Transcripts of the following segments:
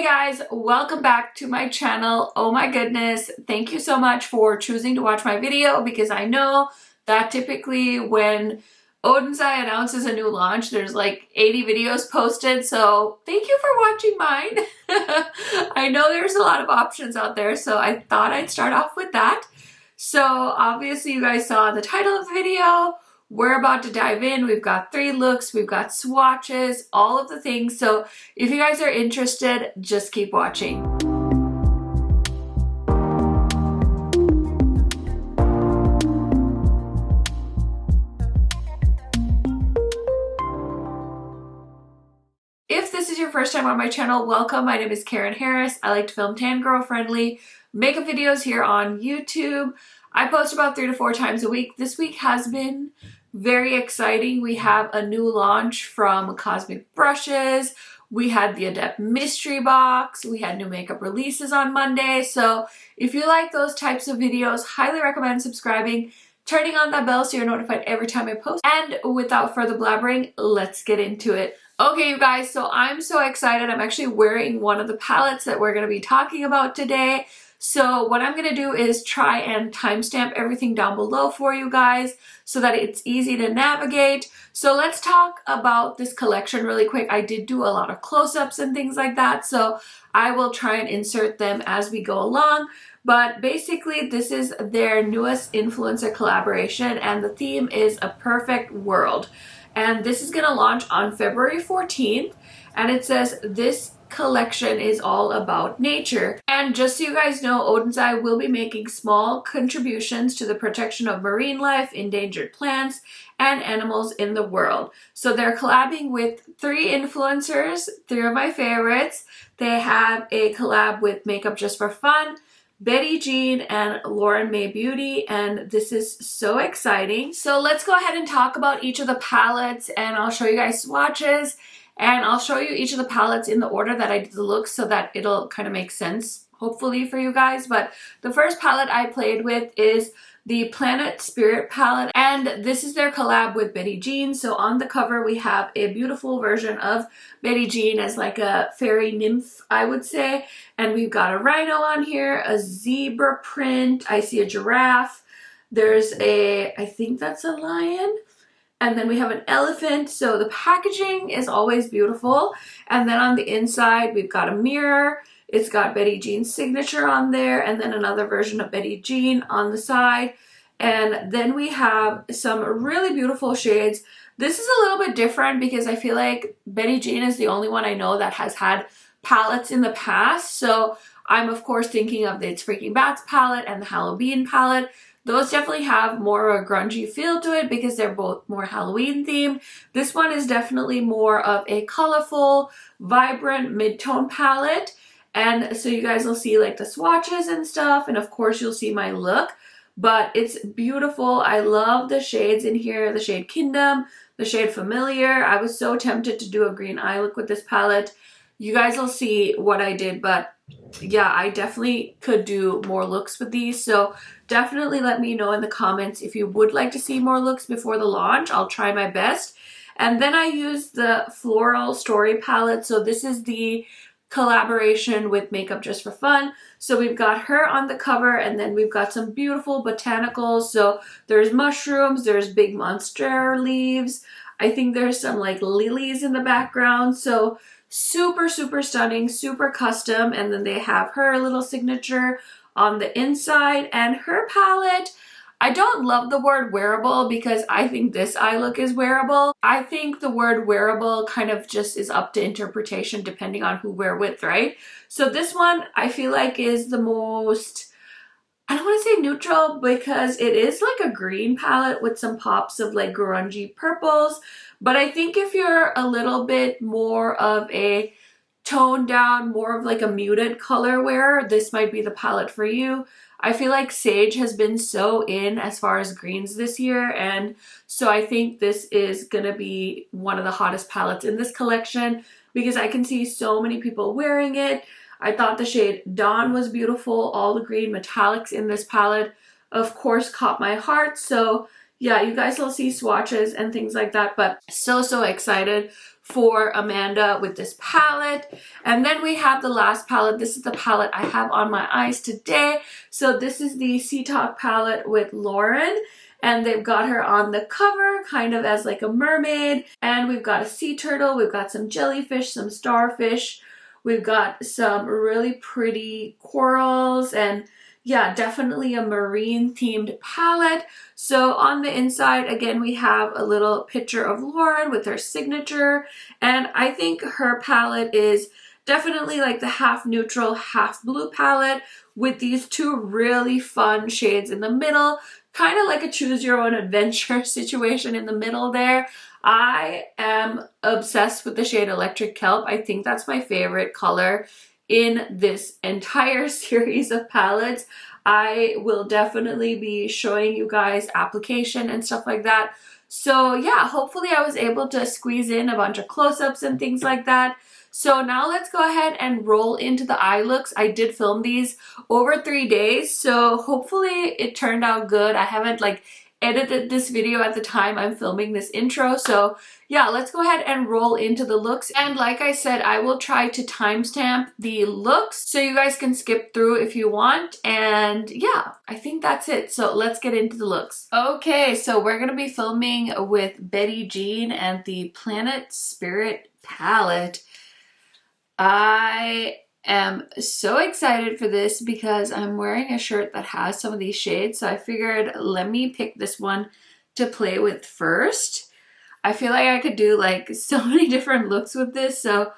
Hey guys, welcome back to my channel. Oh my goodness, thank you so much for choosing to watch my video because I know that typically when ODENS announces a new launch, there's like 80 videos posted, so thank you for watching mine. I know there's a lot of options out there, so I thought I'd start off with that. So obviously you guys saw the title of the video. We're about to dive in. We've got 3 looks, we've got swatches, all of the things. So if you guys are interested, just keep watching. If this is your first time on my channel, welcome. My name is Karen Harris. I like to film tan girl friendly makeup videos here on YouTube. I post about 3 to 4 times a week. This week has been very exciting. We have a new launch from Cosmic Brushes. We had the Adept mystery box. We had new makeup releases on Monday. So if you like those types of videos, highly recommend subscribing, turning on that bell so you're notified every time I post. And without further blabbering, let's get into it. Okay, you guys, so I'm so excited. I'm actually wearing one of the palettes that we're going to be talking about today. So what I'm going to do is try and timestamp everything down below for you guys so that it's easy to navigate. So let's talk about this collection really quick. I did do a lot of close-ups and things like that, so I will try and insert them as we go along. But basically, this is their newest influencer collaboration, and the theme is A Perfect World. And this is going to launch on February 14th, and it says this collection is all about nature. And just so you guys know, ODENS will be making small contributions to the protection of marine life, endangered plants, and animals in the world. So they're collabing with 3 influencers, 3 of my favorites. They have a collab with Makeup Just for Fun, Betty Jean, and Lauren May Beauty, and this is so exciting. So let's go ahead and talk about each of the palettes, and I'll show you guys swatches. And I'll show you each of the palettes in the order that I did the looks so that it'll kind of make sense, hopefully, for you guys. But the first palette I played with is the Planet Spirit palette. And this is their collab with Betty Jean. So on the cover, we have a beautiful version of Betty Jean as like a fairy nymph, I would say. And we've got a rhino on here, a zebra print. I see a giraffe. There's a, I think that's a lion. And then we have an elephant, so the packaging is always beautiful. And then on the inside, we've got a mirror. It's got Betty Jean's signature on there, and then another version of Betty Jean on the side. And then we have some really beautiful shades. This is a little bit different because I feel like Betty Jean is the only one I know that has had palettes in the past. So I'm, of course, thinking of the It's Freaking Bats palette and the Halloween palette. Those definitely have more of a grungy feel to it because they're both more Halloween themed. This one is definitely more of a colorful, vibrant mid-tone palette. And so you guys will see like the swatches and stuff. And of course you'll see my look. But it's beautiful. I love the shades in here. The shade Kingdom, the shade Familiar. I was so tempted to do a green eye look with this palette. You guys will see what I did, but yeah, I definitely could do more looks with these. So definitely let me know in the comments if you would like to see more looks before the launch. I'll try my best. And then I used the Floral Story palette. So this is the collaboration with Makeup Just for Fun. So we've got her on the cover, and then we've got some beautiful botanicals. So there's mushrooms, there's big monstera leaves. I think there's some like lilies in the background. So super, super stunning, super custom. And then they have her little signature on the inside. And her palette, I don't love the word wearable because I think this eye look is wearable. I think the word wearable kind of just is up to interpretation depending on who wear with, right? So this one I feel like is the most, I don't want to say neutral because it is like a green palette with some pops of like grungy purples. But I think if you're a little bit more of a toned down, more of like a muted color wearer, this might be the palette for you. I feel like Sage has been so in as far as greens this year, and so I think this is gonna be one of the hottest palettes in this collection because I can see so many people wearing it. I thought the shade Dawn was beautiful. All the green metallics in this palette, of course, caught my heart. So yeah, you guys will see swatches and things like that, but so excited for Amanda with this palette. And then we have the last palette. This is the palette I have on my eyes today. So this is the Sea Talk palette with Lauren. And they've got her on the cover kind of as like a mermaid. And we've got a sea turtle. We've got some jellyfish, some starfish. We've got some really pretty corals, and yeah, definitely a marine themed palette. So on the inside, again, we have a little picture of Lauren with her signature. And I think her palette is definitely like the half neutral, half blue palette with these two really fun shades in the middle. Kind of like a choose your own adventure situation in the middle there. I am obsessed with the shade Electric Kelp. I think that's my favorite color in this entire series of palettes. I will definitely be showing you guys application and stuff like that. So yeah, hopefully I was able to squeeze in a bunch of close-ups and things like that. So now let's go ahead and roll into the eye looks. I did film these over 3 days, so hopefully it turned out good. I haven't like edited this video at the time I'm filming this intro, so yeah, let's go ahead and roll into the looks. And like I said, I will try to timestamp the looks so you guys can skip through if you want. And yeah, I think that's it. So let's get into the looks. Okay, so we're gonna be filming with Betty Jean and the Planet Spirit palette. I am so excited for this because I'm wearing a shirt that has some of these shades. So I figured let me pick this one to play with first. I feel like I could do like so many different looks with this. So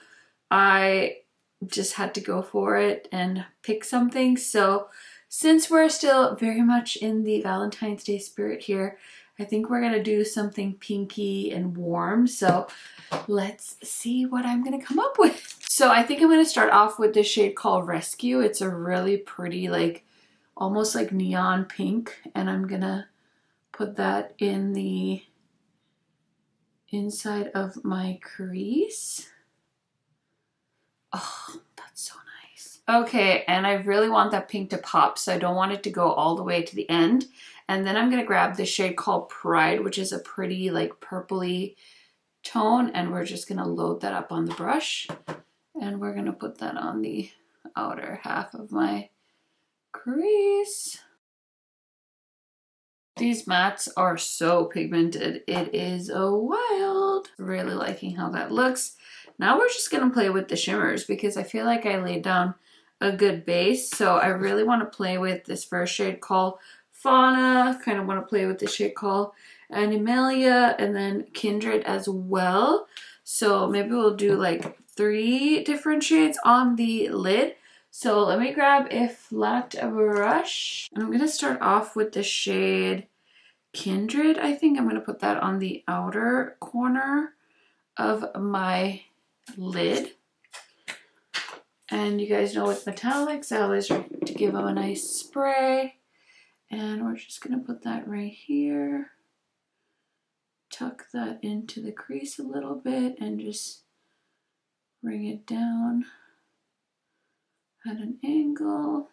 I just had to go for it and pick something. So since we're still very much in the Valentine's Day spirit here, I think we're gonna do something pinky and warm. So let's see what I'm gonna come up with. So I think I'm gonna start off with this shade called Rescue. It's a really pretty, like almost like neon pink. And I'm gonna put that in the inside of my crease. Oh, that's so nice. Okay, and I really want that pink to pop, so I don't want it to go all the way to the end. And then I'm gonna grab this shade called Pride, which is a pretty like purpley tone, and we're just gonna load that up on the brush. And we're gonna put that on the outer half of my crease. These mattes are so pigmented. It is a wild. Really liking how that looks. Now we're just gonna play with the shimmers because I feel like I laid down a good base. So I really wanna play with this first shade called Fauna. Kind of wanna play with this shade called Animalia and then Kindred as well. So maybe we'll do like 3 different shades on the lid. So let me grab a flat brush. And I'm gonna start off with the shade Kindred. I think I'm gonna put that on the outer corner of my lid. And you guys know with metallics, I always like to give them a nice spray. And we're just gonna put that right here. Tuck that into the crease a little bit and just bring it down at an angle.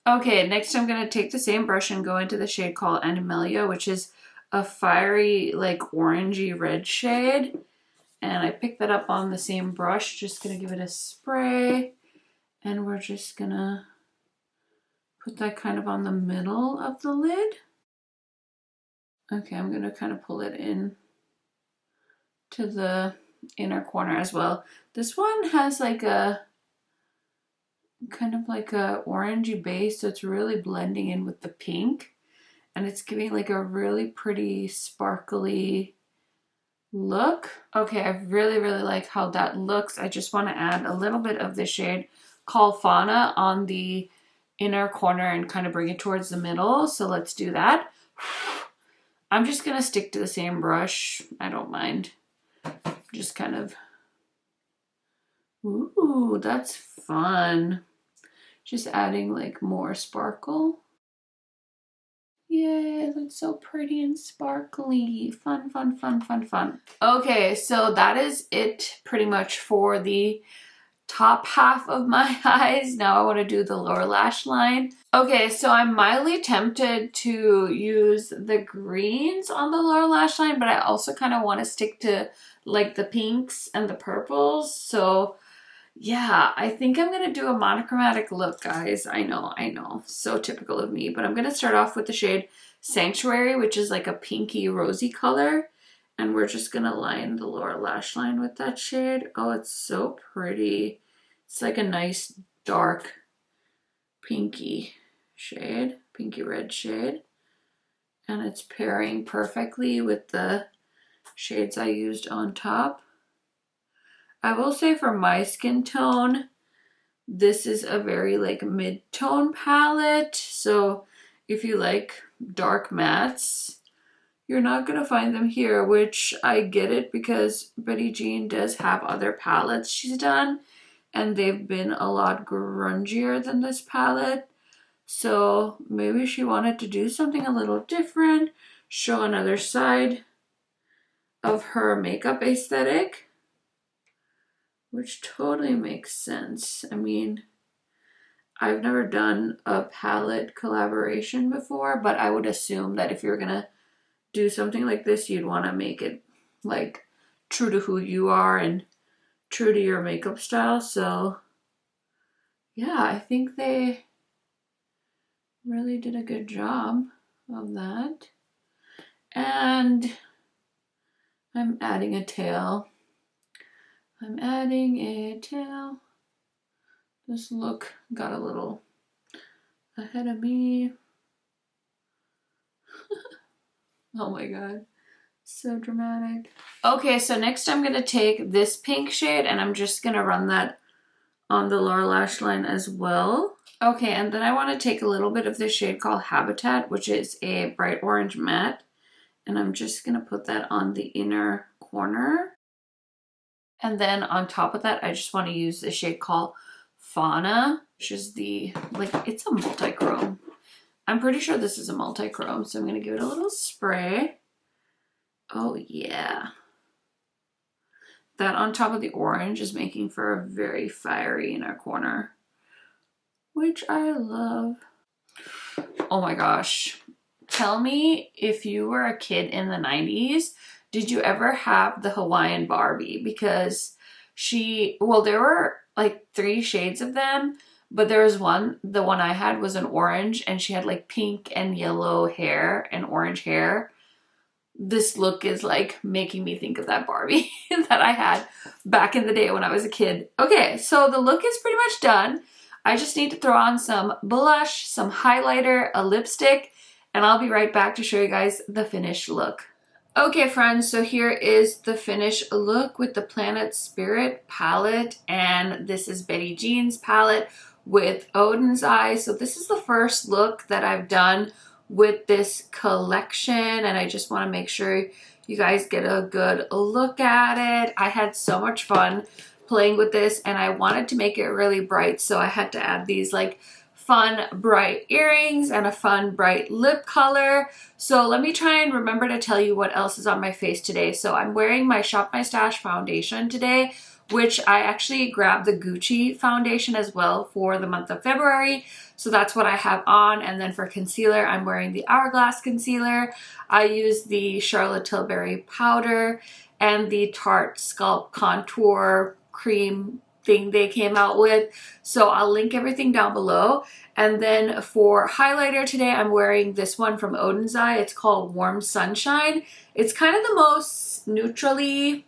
Okay, next I'm gonna take the same brush and go into the shade called Animalia, which is a fiery, like orangey red shade. And I picked that up on the same brush, just gonna give it a spray. And we're just gonna put that kind of on the middle of the lid. Okay, I'm gonna kind of pull it in to the inner corner as well. This one has like a kind of like a orangey base, so it's really blending in with the pink, and it's giving like a really pretty sparkly look. Okay, I really like how that looks. I just want to add a little bit of the shade called Fauna on the inner corner and kind of bring it towards the middle. So let's do that. I'm just gonna stick to the same brush. I don't mind. Just kind of, ooh, that's fun. Just adding like more sparkle. Yay, that's so pretty and sparkly. Fun. Okay, so that is it pretty much for the top half of my eyes. Now I want to do the lower lash line. Okay, so I'm mildly tempted to use the greens on the lower lash line, but I also kind of want to stick to like the pinks and the purples. So yeah, I think I'm gonna do a monochromatic look, guys. I know, so typical of me, but I'm gonna start off with the shade Sanctuary, which is like a pinky rosy color. And we're just gonna line the lower lash line with that shade. Oh, it's so pretty. It's like a nice dark pinky shade, pinky red shade. And it's pairing perfectly with the shades I used on top. I will say for my skin tone, this is a very like mid-tone palette. So if you like dark mattes, you're not gonna find them here, which I get it because Betty Jean does have other palettes she's done and they've been a lot grungier than this palette. So maybe she wanted to do something a little different, show another side of her makeup aesthetic, which totally makes sense. I mean, I've never done a palette collaboration before, but I would assume that if you're gonna do something like this, you'd want to make it like true to who you are and true to your makeup style. So yeah, I think they really did a good job of that. And I'm adding a tail. I'm adding a tail. This look got a little ahead of me. Oh my god, so dramatic. Okay, so next I'm gonna take this pink shade and I'm just gonna run that on the lower lash line as well. Okay, and then I want to take a little bit of this shade called Habitat, which is a bright orange matte, and I'm just gonna put that on the inner corner. And then on top of that, I just want to use the shade called Fauna, which is the, like, it's a multi-chrome. I'm pretty sure this is a multi-chrome, so I'm gonna give it a little spray. Oh yeah. That on top of the orange is making for a very fiery inner corner, which I love. Oh my gosh. Tell me if you were a kid in the 90s, did you ever have the Hawaiian Barbie? Because well, there were like 3 shades of them, but there was one, the one I had was an orange and she had like pink and yellow hair and orange hair. This look is like making me think of that Barbie that I had back in the day when I was a kid. Okay, so the look is pretty much done. I just need to throw on some blush, some highlighter, a lipstick, and I'll be right back to show you guys the finished look. Okay friends, so here is the finished look with the Planet Spirit palette, and this is Betty Jean's palette with Oden's eyes. So this is the first look that I've done with this collection, and I just want to make sure you guys get a good look at it. I had so much fun playing with this and I wanted to make it really bright, so I had to add these like fun bright earrings and a fun bright lip color. So let me try and remember to tell you what else is on my face today. So I'm wearing my Shop My Stash foundation today, which I actually grabbed the Gucci foundation as well for the month of February. So that's what I have on. And then for concealer, I'm wearing the Hourglass concealer. I use the Charlotte Tilbury powder and the Tarte Sculpt Contour Cream thing they came out with. So I'll link everything down below. And then for highlighter today, I'm wearing this one from Oden's Eye. It's called Warm Sunshine. It's kind of the most neutrally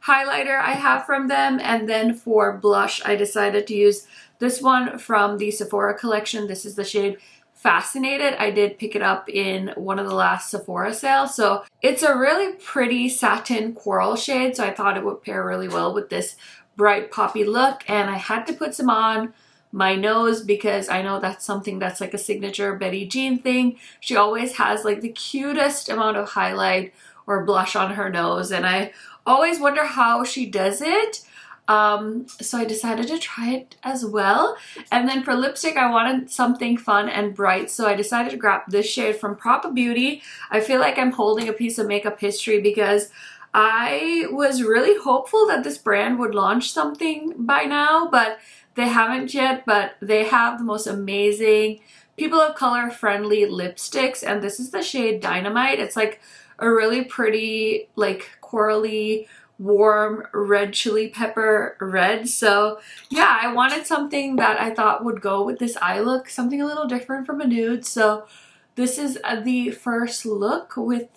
highlighter I have from them. And then for blush, I decided to use this one from the Sephora collection. This is the shade Fascinated. I did pick it up in one of the last Sephora sales. So it's a really pretty satin coral shade. So I thought it would pair really well with this bright poppy look. And I had to put some on my nose because I know that's something that's like a signature Betty Jean thing. She always has like the cutest amount of highlight or blush on her nose, and I always wonder how she does it. So I decided to try it as well. And then for lipstick, I wanted something fun and bright, so I decided to grab this shade from PROPA Beauty. I feel like I'm holding a piece of makeup history because I was really hopeful that this brand would launch something by now, but they haven't yet. But they have the most amazing people of color friendly lipsticks, and this is the shade Dynamite. It's like a really pretty like corally warm red chili pepper red. So yeah, I wanted something that I thought would go with this eye look, something a little different from a nude. So this is the first look with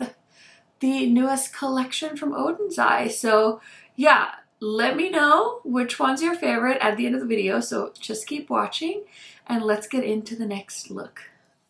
the newest collection from Oden's eye. So yeah, let me know which one's your favorite at the end of the video. So just keep watching and let's get into the next look.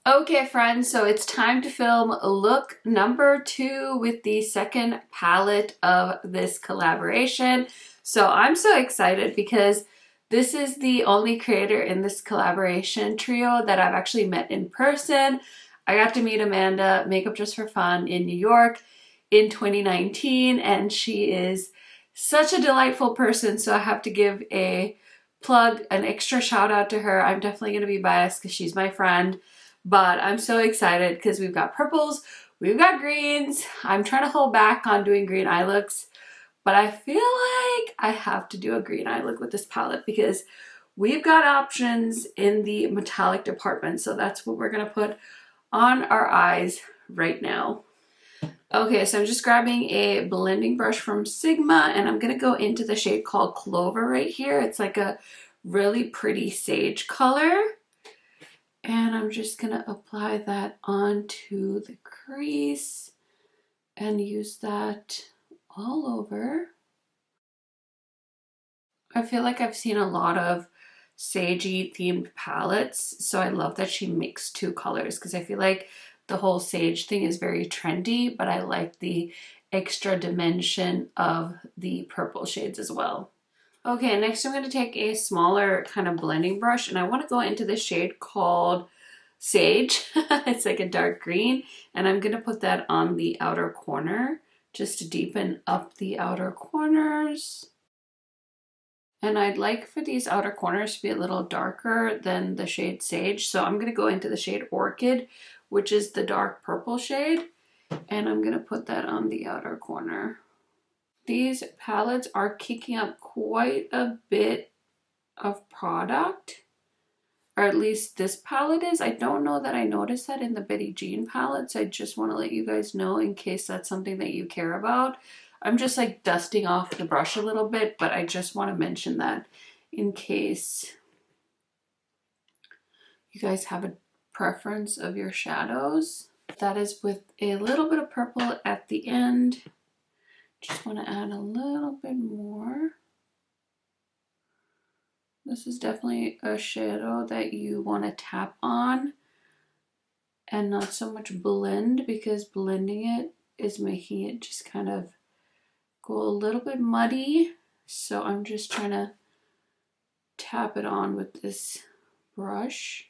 Okay friends, so it's time to film look number 2 with the second palette of this collaboration. So I'm so excited because this is the only creator in this collaboration trio that I've actually met in person. I got to meet Amanda, Makeup Just for Fun, in New York in 2019, and she is such a delightful person, so I have to give a plug, an extra shout out to her. I'm definitely going to be biased because she's my friend. But I'm so excited because we've got purples, we've got greens. I'm trying to hold back on doing green eye looks, but I feel like I have to do a green eye look with this palette because we've got options in the metallic department. So that's what we're going to put on our eyes right now. Okay, so I'm just grabbing a blending brush from Sigma and I'm going to go into the shade called Clover right here. It's like a really pretty sage color. And I'm just going to apply that onto the crease and use that all over. I feel like I've seen a lot of sagey themed palettes, so I love that she mixed 2 colors because I feel like the whole sage thing is very trendy, but I like the extra dimension of the purple shades as well. Okay, next I'm going to take a smaller kind of blending brush and I want to go into the shade called Sage. It's like a dark green and I'm going to put that on the outer corner just to deepen up the outer corners. And I'd like for these outer corners to be a little darker than the shade Sage. So I'm going to go into the shade Orchid, which is the dark purple shade. And I'm going to put that on the outer corner. These palettes are kicking up quite a bit of product, or at least this palette is. I don't know that I noticed that in the Betty Jean palettes. I just want to let you guys know in case that's something that you care about. I'm just like dusting off the brush a little bit, but I just want to mention that in case you guys have a preference of your shadows. That is with a little bit of purple at the end. Just want to add a little bit more. This is definitely a shadow that you want to tap on and not so much blend, because blending it is making it just kind of go a little bit muddy. So I'm just trying to tap it on with this brush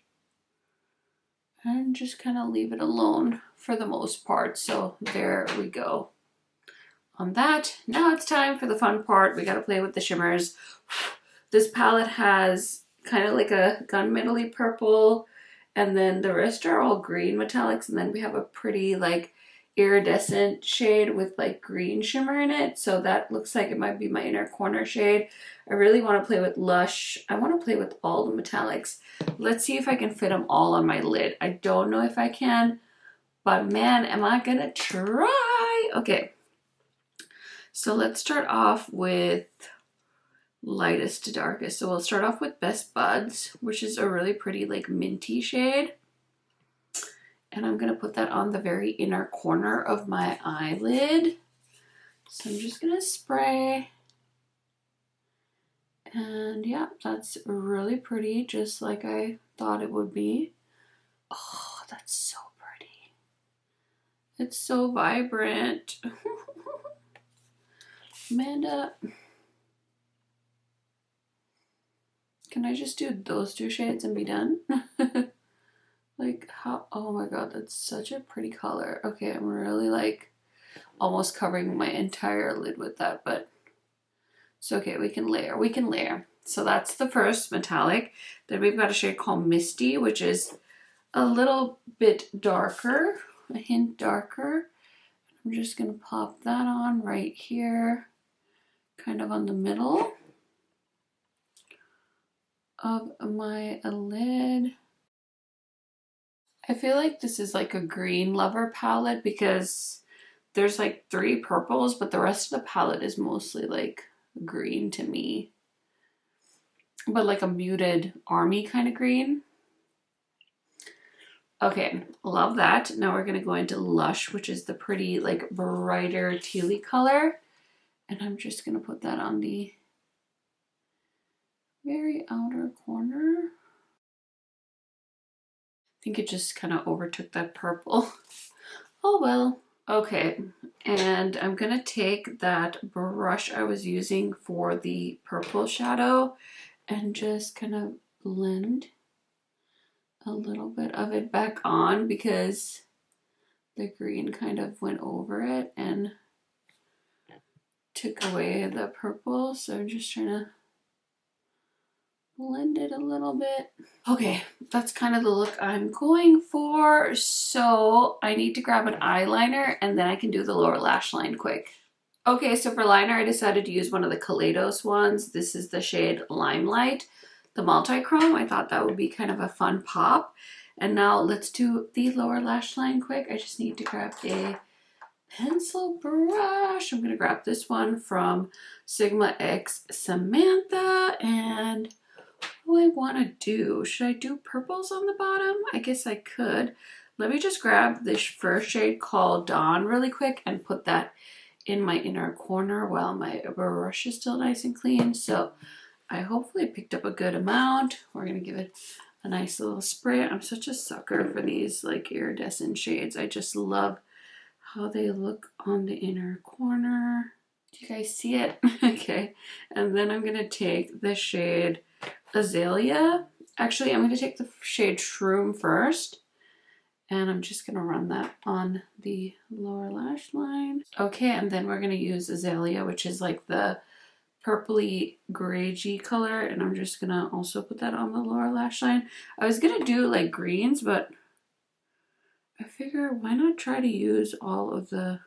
and just kind of leave it alone for the most part. So there we go. On that, now it's time for the fun part. We got to play with the shimmers. This palette has kind of like a gunmetal-y purple, and then the rest are all green metallics, and then we have a pretty like iridescent shade with like green shimmer in it. So that looks like it might be my inner corner shade. I really want to play with Lush. I want to play with all the metallics. Let's see if I can fit them all on my lid. I don't know if I can, but man, am I gonna try. Okay. So let's start off with lightest to darkest. So we'll start off with Best Buds, which is a really pretty like minty shade. And I'm going to put that on the very inner corner of my eyelid. So I'm just going to spray. And yeah, that's really pretty, just like I thought it would be. Oh, that's so pretty. It's so vibrant. Amanda, can I just do those 2 shades and be done? Like how, oh my god, that's such a pretty color. Okay, I'm really like almost covering my entire lid with that, but it's okay, we can layer. So that's the first metallic. Then we've got a shade called Misty, which is a little bit darker, a hint darker. I'm just gonna pop that on right here, kind of on the middle of my lid. I feel like this is like a green lover palette because there's like 3 purples, but the rest of the palette is mostly like green to me. But like a muted army kind of green. Okay, love that. Now we're gonna go into Lush, which is the pretty like brighter tealy color. And I'm just gonna put that on the very outer corner. I think it just kind of overtook that purple. Oh well. Okay, and I'm gonna take that brush I was using for the purple shadow and just kind of blend a little bit of it back on because the green kind of went over it and took away the purple. So I'm just trying to blend it a little bit. Okay, that's kind of the look I'm going for. So I need to grab an eyeliner and then I can do the lower lash line quick. Okay, so for liner, I decided to use one of the KALEIDOS ones. This is the shade Limelight, the multi-chrome. I thought that would be kind of a fun pop. And now let's do the lower lash line quick. I just need to grab a pencil brush. I'm gonna grab this one from Sigma X Samantha. And what do I wanna do? Should I do purples on the bottom? I guess I could. Let me just grab this first shade called Dawn really quick and put that in my inner corner while my brush is still nice and clean. So I hopefully picked up a good amount. We're gonna give it a nice little spray. I'm such a sucker for these like iridescent shades. I just love how they look on the inner corner. Do you guys see it? Okay, and then I'm gonna take the shade Azalea. Actually, I'm gonna take the shade Shroom first. And I'm just gonna run that on the lower lash line. Okay, and then we're gonna use Azalea, which is like the purpley grayy color, and I'm just gonna also put that on the lower lash line. I was gonna do like greens, but I figure why not try to use all of the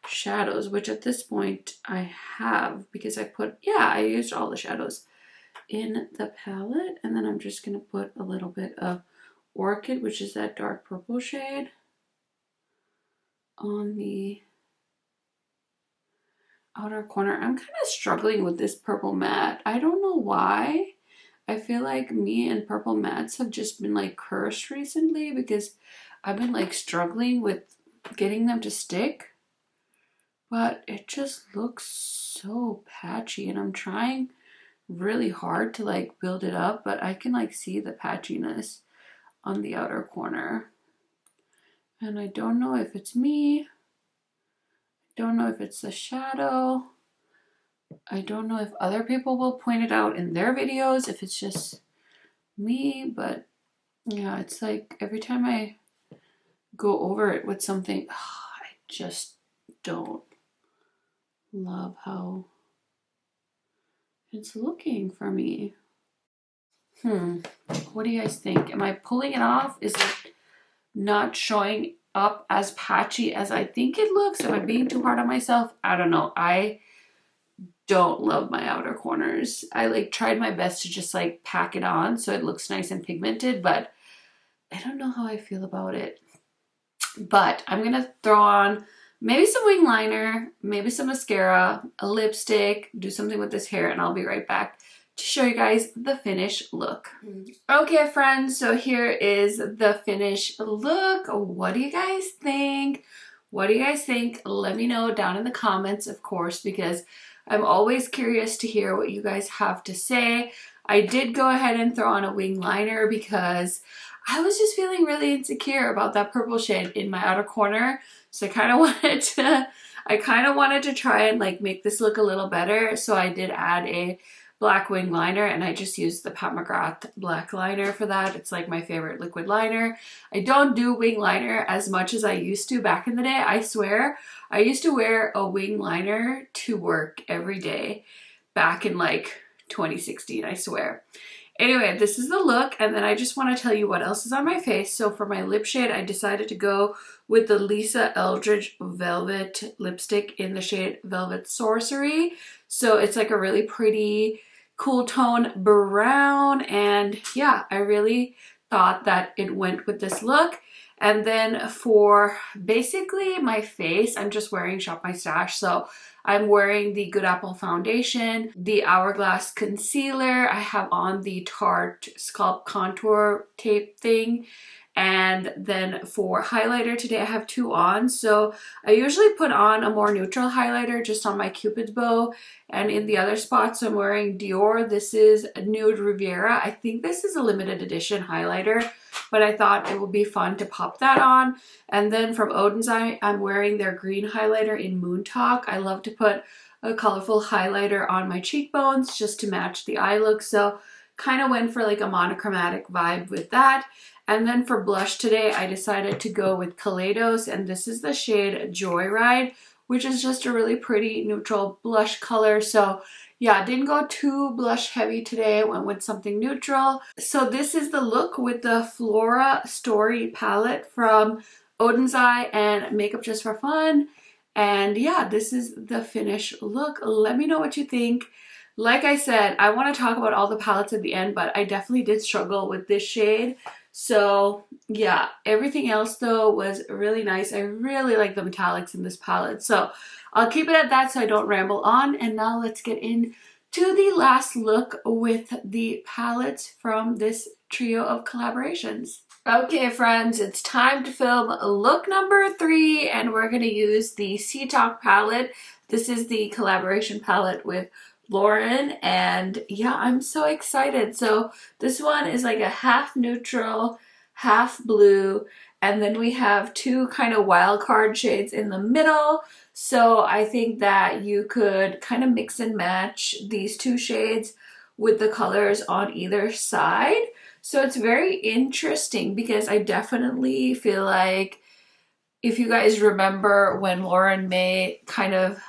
shadows, which at this point I have because I used all the shadows in the palette, and then I'm just gonna put a little bit of Orchid, which is that dark purple shade, on the outer corner. I'm kind of struggling with this purple matte. I don't know why. I feel like me and purple mattes have just been like cursed recently because I've been like struggling with getting them to stick. But it just looks so patchy, and I'm trying really hard to like build it up, but I can like see the patchiness on the outer corner. And I don't know if it's me. I don't know if it's the shadow. I don't know if other people will point it out in their videos, if it's just me, but yeah, it's like every time I go over it with something, I just don't love how it's looking for me. What do you guys think? Am I pulling it off? Is it not showing up as patchy as I think it looks? Am I being too hard on myself? I don't know. I don't love my outer corners. I like tried my best to just like pack it on so it looks nice and pigmented, but I don't know how I feel about it. But I'm gonna throw on maybe some wing liner, maybe some mascara, a lipstick, do something with this hair, and I'll be right back to show you guys the finished look. Okay, friends, so here is the finished look. What do you guys think? What do you guys think? Let me know down in the comments, of course, because I'm always curious to hear what you guys have to say. I did go ahead and throw on a wing liner because I was just feeling really insecure about that purple shade in my outer corner. So I kind of wanted to try and like make this look a little better. So I did add a black wing liner, and I just used the Pat McGrath black liner for that. It's like my favorite liquid liner. I don't do wing liner as much as I used to back in the day. I swear, I used to wear a wing liner to work every day back in like 2016, I swear. Anyway, this is the look, and then I just want to tell you what else is on my face. So for my lip shade, I decided to go with the Lisa Eldridge Velvet lipstick in the shade Velvet Sorcery. So it's like a really pretty cool tone brown, and yeah, I really thought that it went with this look. And then for basically my face, I'm just wearing Shop My Stash. So I'm wearing the Good Apple foundation, the Hourglass concealer. I have on the Tarte Sculpt Contour tape thing. And then for highlighter today, I have two on. So I usually put on a more neutral highlighter just on my Cupid's bow. And in the other spots, I'm wearing Dior. This is Nude Riviera. I think this is a limited edition highlighter, but I thought it would be fun to pop that on. And then from ODENS, I'm wearing their green highlighter in MOONTALK. I love to put a colorful highlighter on my cheekbones just to match the eye look. So kind of went for like a monochromatic vibe with that. And then for blush today, I decided to go with KALEIDOS, and this is the shade Joyride, which is just a really pretty neutral blush color. So yeah, didn't go too blush heavy today. I went with something neutral. So this is the look with the Flora Story palette from ODENS and Makeup Just for Fun. And yeah, this is the finished look. Let me know what you think. Like I said, I want to talk about all the palettes at the end, but I definitely did struggle with this shade. So yeah, everything else though was really nice. I really like the metallics in this palette. So I'll keep it at that so I don't ramble on. And now let's get into the last look with the palettes from this trio of collaborations. Okay friends, it's time to film look number 3, and we're going to use the Sea Talk palette. This is the collaboration palette with Lauren, and yeah, I'm so excited. So this one is like a half neutral, half blue, and then we have two kind of wild card shades in the middle. So I think that you could kind of mix and match these two shades with the colors on either side. So it's very interesting because I definitely feel like, if you guys remember when Lauren May kind of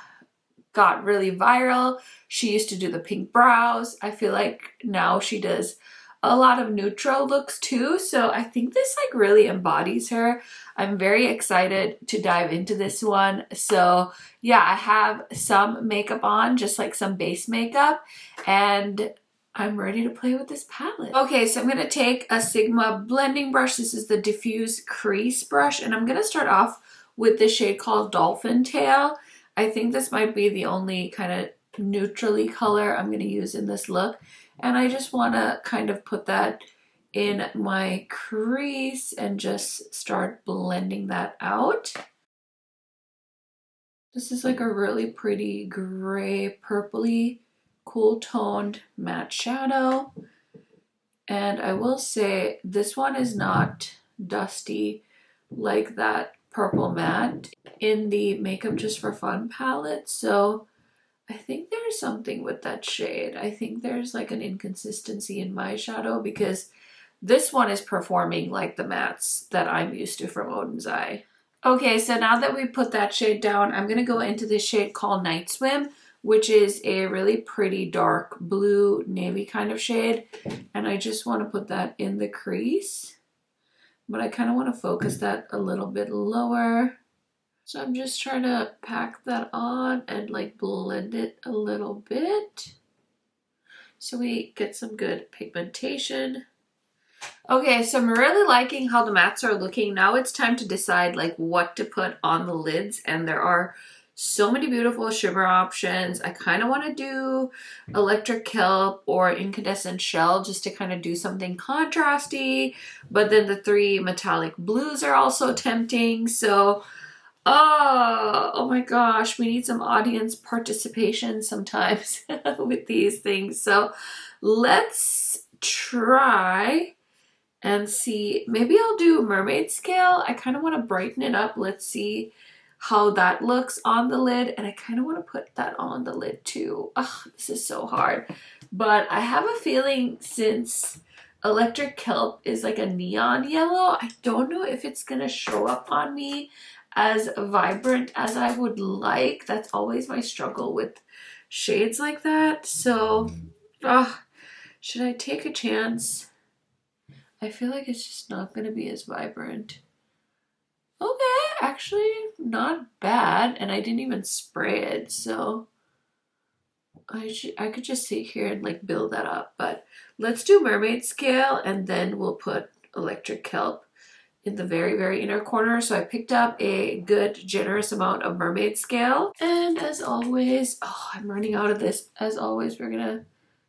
got really viral, she used to do the pink brows. I feel like now she does a lot of neutral looks too. So I think this like really embodies her. I'm very excited to dive into this one. So yeah, I have some makeup on, just like some base makeup, and I'm ready to play with this palette. Okay, so I'm going to take a Sigma blending brush. This is the Diffuse Crease brush, and I'm going to start off with the shade called Dolphin Tail. I think this might be the only kind of neutrally color I'm going to use in this look. And I just want to kind of put that in my crease and just start blending that out. This is like a really pretty gray, purpley, cool toned matte shadow. And I will say this one is not dusty like that purple matte in the Makeup Just for Fun palette. So I think there's something with that shade. I think there's like an inconsistency in my shadow because this one is performing like the mattes that I'm used to from ODENS. Okay, so now that we put that shade down, I'm going to go into this shade called Night Swim, which is a really pretty dark blue navy kind of shade. And I just want to put that in the crease, but I kind of want to focus that a little bit lower. So I'm just trying to pack that on and like blend it a little bit so we get some good pigmentation. Okay, so I'm really liking how the mattes are looking. Now it's time to decide like what to put on the lids, and there are so many beautiful shimmer options. I kind of want to do Electric Kelp or Incandescent Shell just to kind of do something contrasty, but then the 3 metallic blues are also tempting. So oh my gosh, we need some audience participation sometimes with these things. So let's try and see. Maybe I'll do Mermaid Scale. I kind of want to brighten it up. Let's see how that looks on the lid. And I kind of want to put that on the lid too. Ugh, this is so hard. But I have a feeling since Electric Kelp is like a neon yellow, I don't know if it's going to show up on me as vibrant as I would like. That's always my struggle with shades like that. So, should I take a chance? I feel like it's just not going to be as vibrant. Okay, actually not bad. And I didn't even spray it, so I could just sit here and like build that up. But let's do Mermaid Scale, and then we'll put Electric Kelp in the very inner corner. So I picked up a good generous amount of mermaid scale. And as always, oh, I'm running out of this. As always, we're gonna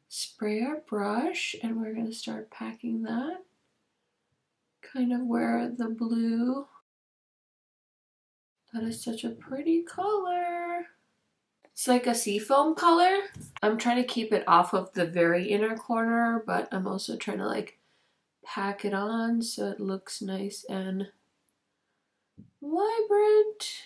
spray our brush and we're gonna start packing that kind of where the blue. That is such a pretty color. It's like a seafoam color. I'm trying to keep it off of the very inner corner, but I'm also trying to like pack it on so it looks nice and vibrant.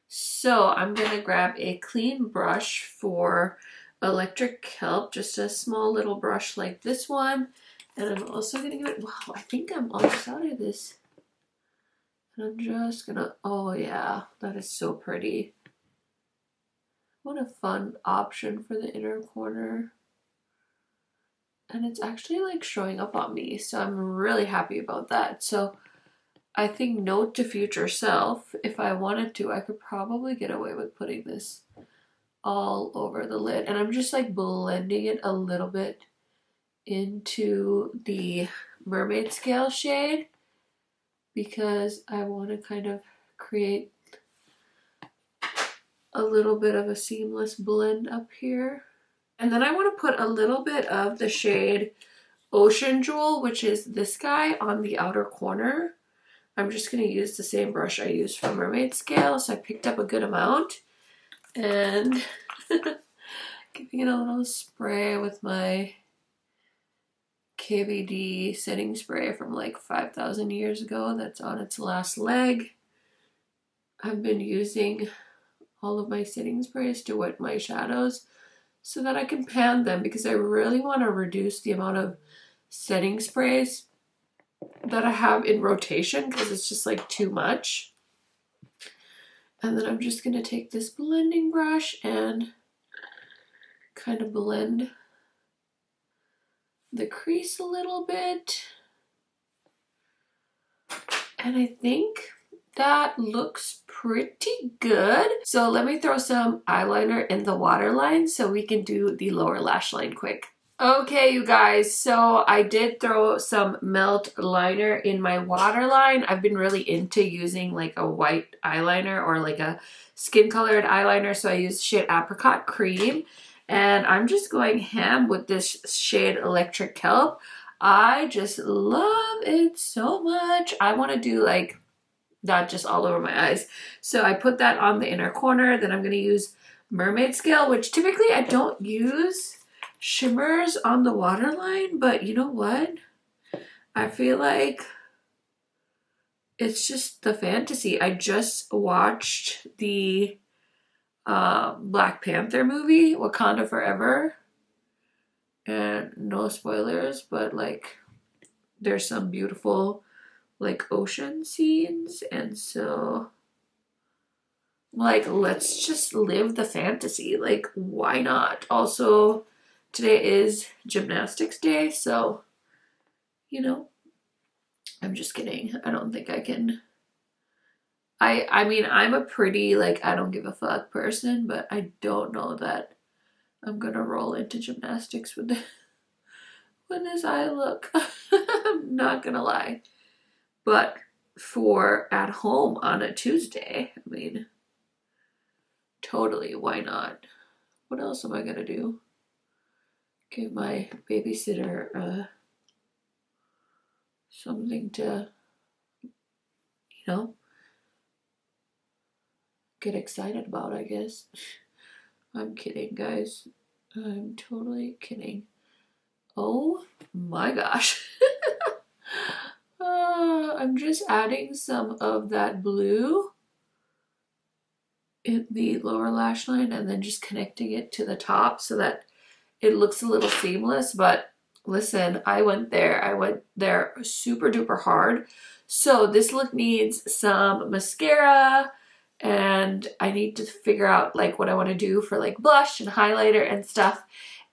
So I'm gonna grab a clean brush for electric kelp, just a small little brush like this one. And I'm also gonna give it, wow, I think I'm almost out of this. And I'm just gonna, oh yeah, that is so pretty. What a fun option for the inner corner. And it's actually like showing up on me, so I'm really happy about that. So I think note to future self, if I wanted to, I could probably get away with putting this all over the lid. And I'm just like blending it a little bit into the mermaid scale shade because I want to kind of create a little bit of a seamless blend up here. And then I want to put a little bit of the shade Ocean Jewel, which is this guy, on the outer corner. I'm just going to use the same brush I used for mermaid scale, so I picked up a good amount. And giving it a little spray with my KVD setting spray from like 5,000 years ago that's on its last leg. I've been using all of my setting sprays to wet my shadows so that I can pan them because I really want to reduce the amount of setting sprays that I have in rotation because it's just like too much. And then I'm just going to take this blending brush and kind of blend the crease a little bit. And I think that looks pretty good. So let me throw some eyeliner in the waterline so we can do the lower lash line quick. Okay, you guys, so I did throw some melt liner in my waterline. I've been really into using like a white eyeliner or like a skin colored eyeliner, so I used shade Apricot Cream. And I'm just going ham with this shade Electric Kelp. I just love it so much. I want to do like that just all over my eyes. So I put that on the inner corner. Then I'm going to use Mermaid Scale, which typically I don't use shimmers on the waterline. But you know what? I feel like it's just the fantasy. I just watched the Black Panther movie, Wakanda Forever, and no spoilers, but like there's some beautiful like ocean scenes, and so like let's just live the fantasy. Like why not? Also today is gymnastics day, so you know, I'm just kidding. I don't think I can. I mean, I'm a pretty, like, I don't give a fuck person, but I don't know that I'm gonna roll into gymnastics with this eye look. I'm not gonna lie. But for at home on a Tuesday, I mean, totally, why not? What else am I gonna do? Give my babysitter something to, you know, get excited about, I guess. I'm kidding, guys. I'm totally kidding. Oh my gosh. I'm just adding some of that blue in the lower lash line and then just connecting it to the top so that it looks a little seamless. But listen, I went there super duper hard. So this look needs some mascara, and I need to figure out like what I want to do for like blush and highlighter and stuff,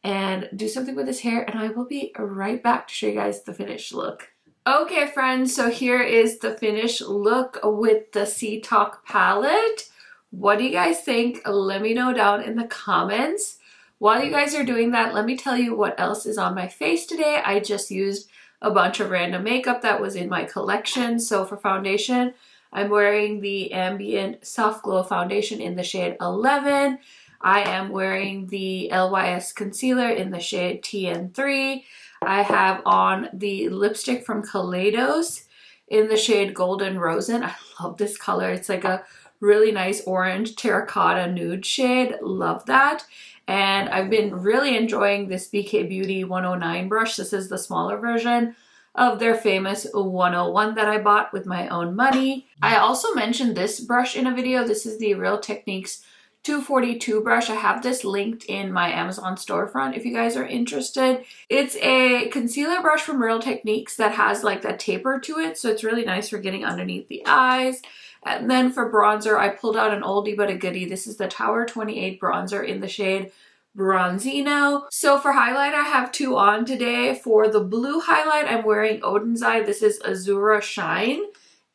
and do something with this hair, and I will be right back to show you guys the finished look. Okay friends, so here is the finished look with the Sea Talk palette. What do you guys think? Let me know down in the comments. While you guys are doing that, let me tell you what else is on my face today. I just used a bunch of random makeup that was in my collection. So for foundation, I'm wearing the Ambient Soft Glow Foundation in the shade 11. I am wearing the LYS Concealer in the shade TN3. I have on the lipstick from KALEIDOS in the shade Golden Rosin. I love this color. It's like a really nice orange terracotta nude shade. Love that. And I've been really enjoying this BK Beauty 109 brush. This is the smaller version of their famous 101 that I bought with my own money. I also mentioned this brush in a video. This is the Real Techniques 242 brush. I have this linked in my Amazon storefront if you guys are interested. It's a concealer brush from Real Techniques that has like that taper to it, so it's really nice for getting underneath the eyes. And then for bronzer, I pulled out an oldie but a goodie. This is the Tower 28 bronzer in the shade Bronzino. So for highlight, I have two on today. For the blue highlight, I'm wearing Oden's Eye. This is Azura Shine,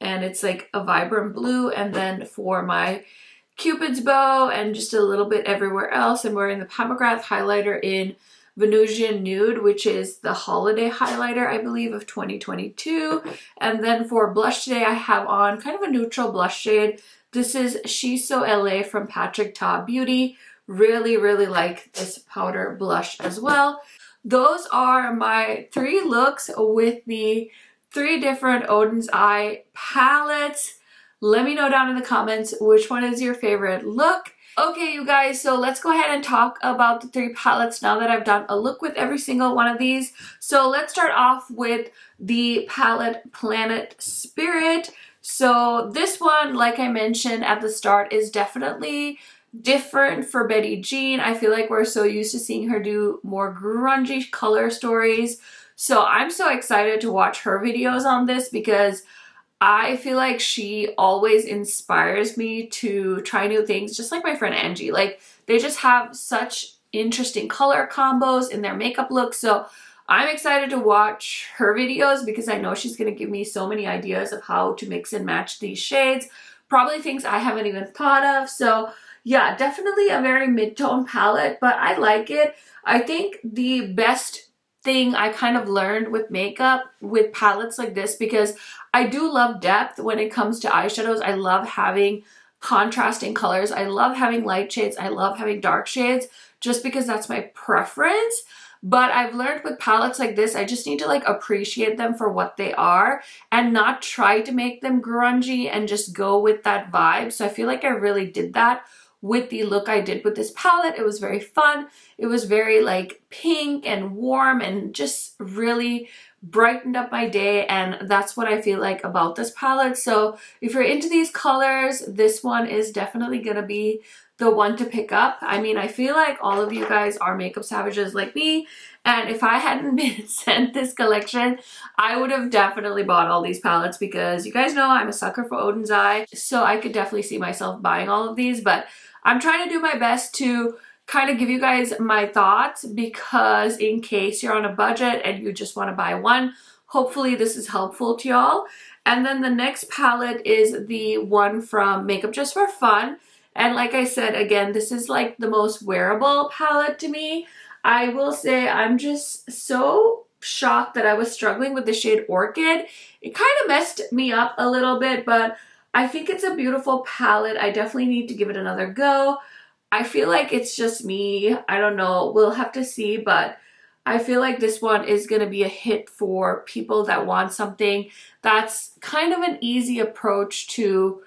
and it's like a vibrant blue. And then for my Cupid's bow and just a little bit everywhere else, I'm wearing the Pomegranate highlighter in Venusian Nude, which is the holiday highlighter, I believe, of 2022. And then for blush today, I have on kind of a neutral blush shade. This is She's So LA from Patrick Ta Beauty. Really, really like this powder blush as well. Those are my three looks with the three different Oden's Eye palettes. Let me know down in the comments which one is your favorite look. Okay, you guys, so let's go ahead and talk about the three palettes now that I've done a look with every single one of these. So let's start off with the palette Planet Spirit. So this one, like I mentioned at the start, is definitely different for Betty Jean. I feel like we're so used to seeing her do more grungy color stories. So I'm so excited to watch her videos on this because I feel like she always inspires me to try new things, just like my friend Angie. Like, they just have such interesting color combos in their makeup looks. So I'm excited to watch her videos because I know she's going to give me so many ideas of how to mix and match these shades. Probably things I haven't even thought of. So yeah, definitely a very mid-tone palette, but I like it. I think the best thing I kind of learned with makeup with palettes like this, because I do love depth when it comes to eyeshadows. I love having contrasting colors. I love having light shades. I love having dark shades just because that's my preference. But I've learned with palettes like this, I just need to like appreciate them for what they are and not try to make them grungy and just go with that vibe. So I feel like I really did that with the look I did with this palette. It was very fun. It was very like pink and warm and just really brightened up my day, and that's what I feel like about this palette. So if you're into these colors, this one is definitely gonna be the one to pick up. I mean, I feel like all of you guys are makeup savages like me, and if I hadn't been sent this collection, I would have definitely bought all these palettes because you guys know I'm a sucker for Oden's Eye, so I could definitely see myself buying all of these. But I'm trying to do my best to kind of give you guys my thoughts, because in case you're on a budget and you just want to buy one, hopefully this is helpful to y'all. And then the next palette is the one from Makeup Just for Fun. And like I said, again, this is like the most wearable palette to me. I will say I'm just so shocked that I was struggling with the shade Orchid. It kind of messed me up a little bit, but I think it's a beautiful palette. I definitely need to give it another go. I feel like it's just me. I don't know. We'll have to see, but I feel like this one is going to be a hit for people that want something that's kind of an easy approach to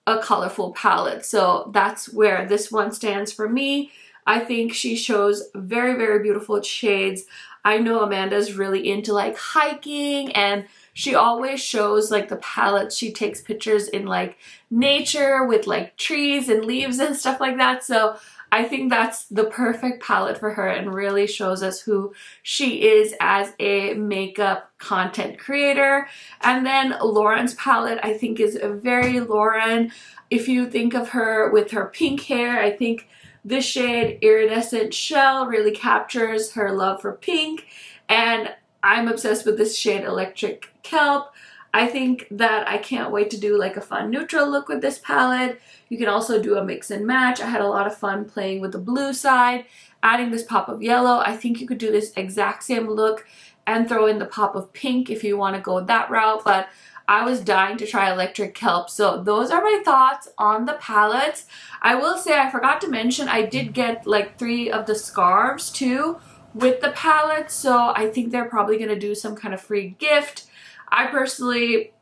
a colorful palette. So that's where this one stands for me. I think she shows very, very beautiful shades. I know Amanda's really into like hiking, and she always shows like the palettes. She takes pictures in like nature with like trees and leaves and stuff like that. So I think that's the perfect palette for her and really shows us who she is as a makeup content creator. And then Lauren's palette, I think, is very Lauren. If you think of her with her pink hair, I think this shade Iridescent Shell really captures her love for pink. And I'm obsessed with this shade Electric Kelp. I think that I can't wait to do like a fun neutral look with this palette. You can also do a mix and match. I had a lot of fun playing with the blue side, adding this pop of yellow. I think you could do this exact same look and throw in the pop of pink if you want to go that route, but I was dying to try Electric Kelp. So those are my thoughts on the palettes. I will say I forgot to mention I did get like 3 of the scarves too with the palette, so I think they're probably going to do some kind of free gift. I personally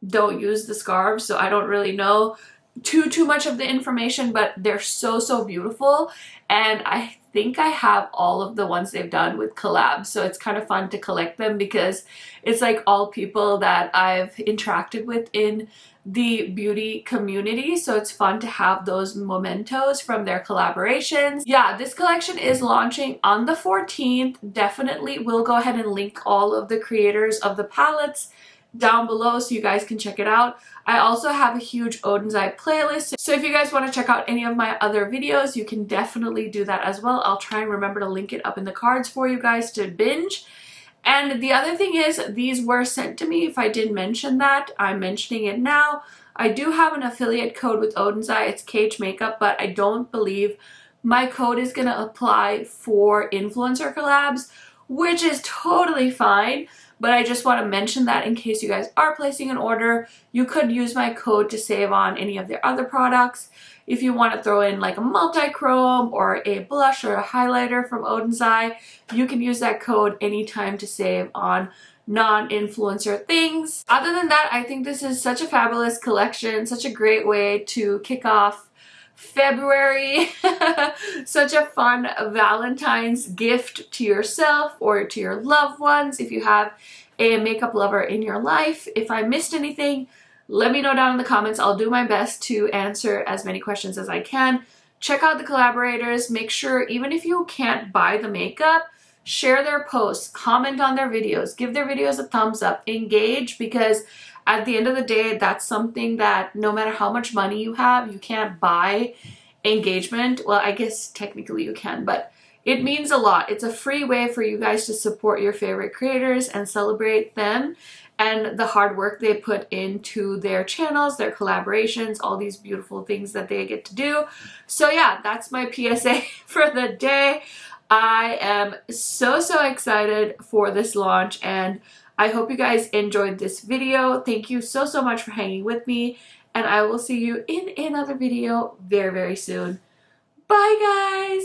don't use the scarves, so I don't really know too much of the information, but they're so beautiful, and I think I have all of the ones they've done with collabs, so it's kind of fun to collect them because it's like all people that I've interacted with in the beauty community, so it's fun to have those mementos from their collaborations. Yeah, this collection is launching on the 14th. Definitely will go ahead and link all of the creators of the palettes down below so you guys can check it out. I also have a huge Oden's playlist, so if you guys want to check out any of my other videos, you can definitely do that as well. I'll try and remember to link it up in the cards for you guys to binge. And the other thing is, these were sent to me. If I didn't mention that, I'm mentioning it now. I do have an affiliate code with Oden's, it's KHMAKEUP, but I don't believe my code is going to apply for influencer collabs, which is totally fine. But I just want to mention that in case you guys are placing an order, you could use my code to save on any of their other products. If you want to throw in like a multi-chrome or a blush or a highlighter from Oden's, you can use that code anytime to save on non-influencer things. Other than that, I think this is such a fabulous collection, such a great way to kick off February. Such a fun Valentine's gift to yourself or to your loved ones if you have a makeup lover in your life. If I missed anything, let me know down in the comments. I'll do my best to answer as many questions as I can. Check out the collaborators. Make sure, even if you can't buy the makeup, share their posts, comment on their videos, give their videos a thumbs up, engage, because at the end of the day, that's something that no matter how much money you have, you can't buy engagement. Well, I guess technically you can, but it means a lot. It's a free way for you guys to support your favorite creators and celebrate them and the hard work they put into their channels, their collaborations, all these beautiful things that they get to do. So yeah, that's my PSA for the day. I am so excited for this launch, and I hope you guys enjoyed this video. Thank you so much for hanging with me, and I will see you in another video very soon. Bye guys!